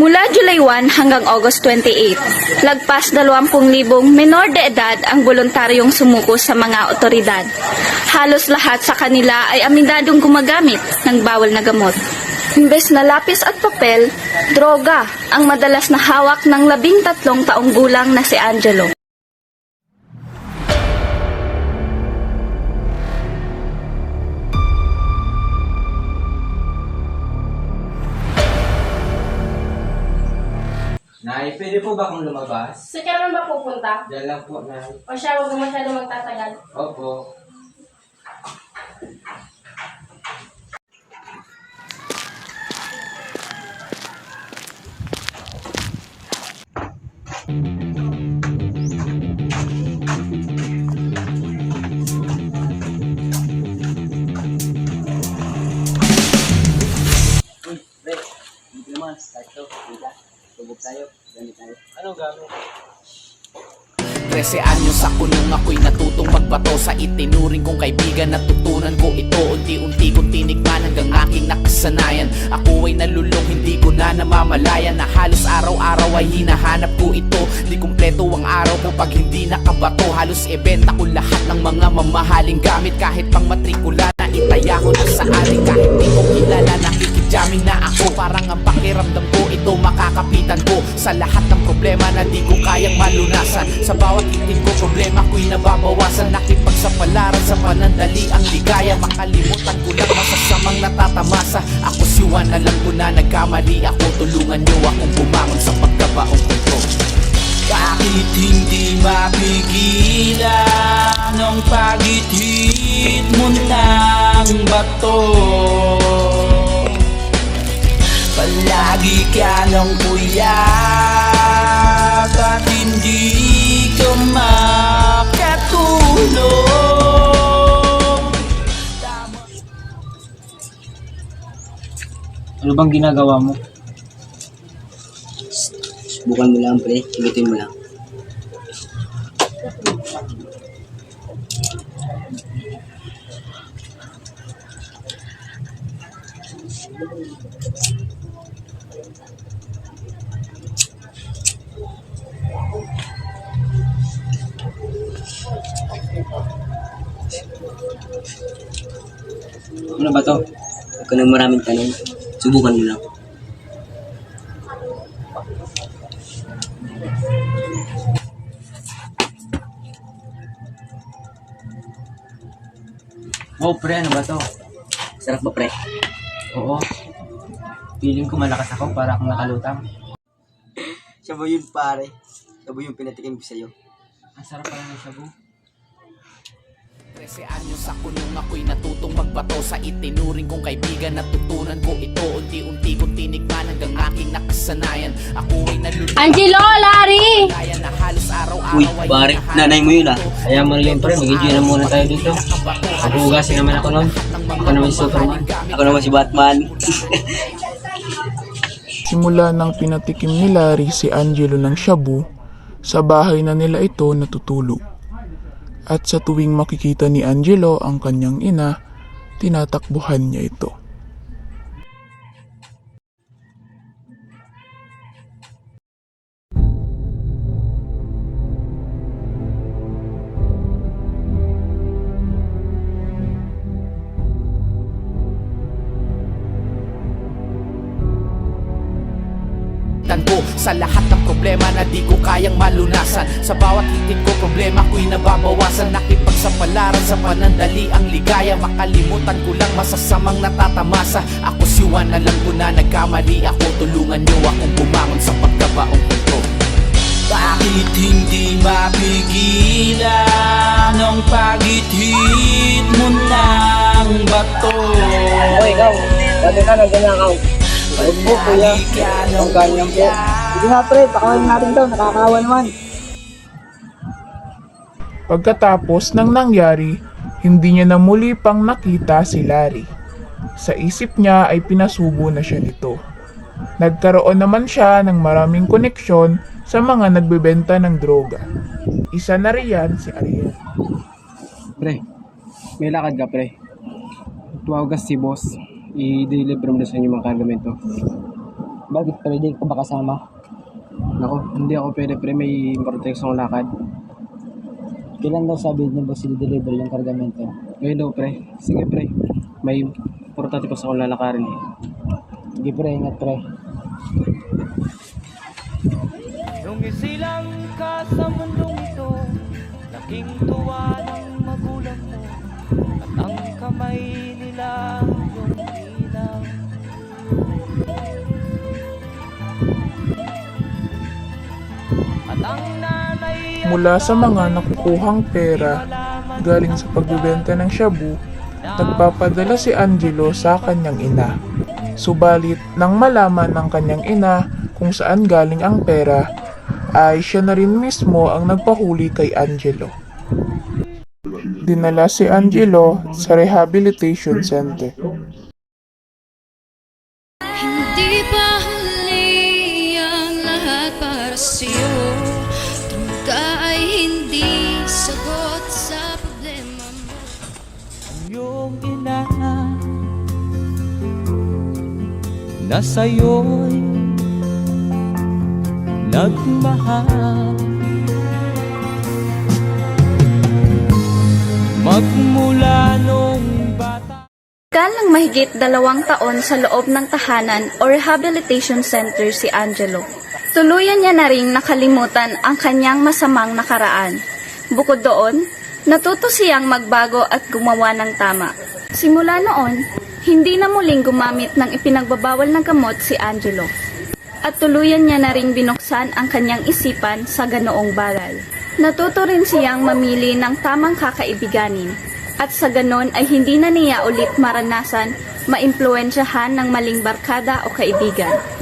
Mula July 1 hanggang August 28, lagpas 20,000 menor de edad ang voluntaryong sumuko sa mga otoridad. Halos lahat sa kanila ay aminadong gumagamit ng bawal na gamot. Imbes na lapis at papel, droga ang madalas na hawak ng 13 taong gulang na si Angelo. Nay, pwede po ba akong lumabas? Saan ka naman ba pupunta? Diyan lang po, Nay. O siya, huwag mo masyado magtatagal. Opo. Uy, pre. Dito naman. Start to. Dito. Tubog tayo. Ganit tayo. Anong gamit? 13 anyos ako nung ako'y natutong magbato sa itinuring kong kaibigan. Natutunan ko ito, unti-unti kong tinikman hanggang aking nakasanayan. Ako ay nalulong, hindi ko na namamalayan na halos araw-araw ay hinahanap ko ito. Di kumpleto ang araw ko pag hindi nakabato. Halos ebenta ko lahat ng mga mamahaling gamit. Kahit pang matrikula na itaya ko na sa ari. Kahit di ko kilala, nakikijaming na ako. Parang ang pakiramdam ko, ito makakapitan ko sa lahat ng problema na di ko kayang malunasan. Sa bawat itin ko, problema ko'y nababawasan. Nakipagsapalaran sa panandali ang ligaya. Makalimutan ko lang masasamang natatamasa. Ako si Juan, alam ko na nagkamali ako. Tulungan niyo akong bumangon sa pagkabaong ko. Bakit hindi mapigilan ang pag-ihit mo ng bato? Palagi ka ng puyat at hindi ka makatulog. Ano bang ginagawa mo? Subukan mo lang, pre. Higutin mo lang. Ano ba to? Huwag ka nang maraming tanong. Subukan mo lang. Oh, pre, ano ba to? Sarap ba, pre? Oo. Feeling ko malakas ako para akong nakalutang. Siya ba yun, pare? Siya ba yung pinatikim ko sa'yo? Ang sarap pala ng shabu. 13 anyos ako nung ako'y natutong magbato sa itinuring kong kaibigan. Natutunan ko ito, unti-unti kong tinikman hanggang aking nakasanayan. Ako ay nalulung. Angelo, Larry! Kaya na halos araw-araw Uy, pare, nanay mo yun ah. Kaya man lang, pre, mag-enjoy na muna tayo dito. Maghugasin naman ako nun. Ako naman si Superman. Ako naman si Batman. Simula nang pinatikim ni Larry si Angelo ng shabu, sa bahay na nila ito natutulog. At sa tuwing makikita ni Angelo ang kanyang ina, tinatakbuhan niya ito. Ko sa lahat ng problema na di ko kayang malunasan. Sa bawat hitin ko, problema ko'y nababawasan. Nakipagsapalaran sa panandali ang ligaya. Makalimutan ko lang masasamang natatamasa. Ako si Juan, alam ko na nagkamali ako. Tulungan niyo akong bumangon sa pagkabaong ko. Bakit hindi mapigilan ang pag-ihit mo ng bato? Hoy, ikaw. Dati ka nagnanakaw. Huwag mo, kuya. Ang ganyan po. Sige nga, pre. Pakawin natin to. Nakakawa naman. Pagkatapos ng nangyari, hindi niya na muli pang nakita si Larry. Sa isip niya ay pinasubo na siya nito. Nagkaroon naman siya ng maraming koneksyon sa mga nagbebenta ng droga. Isa na riyan si Ariel. Pre, may lakad ka, pre. Tuwagas si boss. I-deliver mo na sa inyo mga kargamento. Bakit pre, di ka ba kasama? Nako, hindi ako pwede pre, may protection lakad. Kailan daw sabi ni boss i-deliver yung kargamento? Ngayon daw pre, sige pre, may importante pa sa akong lalakarin eh. Sige pre, ingat pre. Nung isilang ka sa mundong ito, laking tuwa ng magulang mo, at ang kamay nila yung ilaw. At ang nanay Mula sa mga nakukuhang pera galing sa pagbebenta ng shabu, nagpapadala si Angelo sa kanyang ina. Subalit, nang malaman ng kanyang ina kung saan galing ang pera, ay siya na rin mismo ang nagpahuli kay Angelo. Dinala si Angelo sa rehabilitation center. Hindi pa huli ang lahat para sa'yo. Kung ka ay hindi sagot sa problema mo. yung ina na sa'yo'y nagmahal. Magmula nung bata Ng mahigit 2 taon sa loob ng tahanan o rehabilitation center si Angelo. Tuluyan niya na ring nakalimutan ang kanyang masamang nakaraan. Bukod doon, natuto siyang magbago at gumawa ng tama. Simula noon, hindi na muling gumamit ng ipinagbabawal na gamot si Angelo. At tuluyan niya na ring binuksan ang kanyang isipan sa ganoong bagay. Natuto rin siyang mamili ng tamang kakaibiganin. At sa ganon ay hindi na niya ulit maranasan maimpluwensyahan ng maling barkada o kaibigan.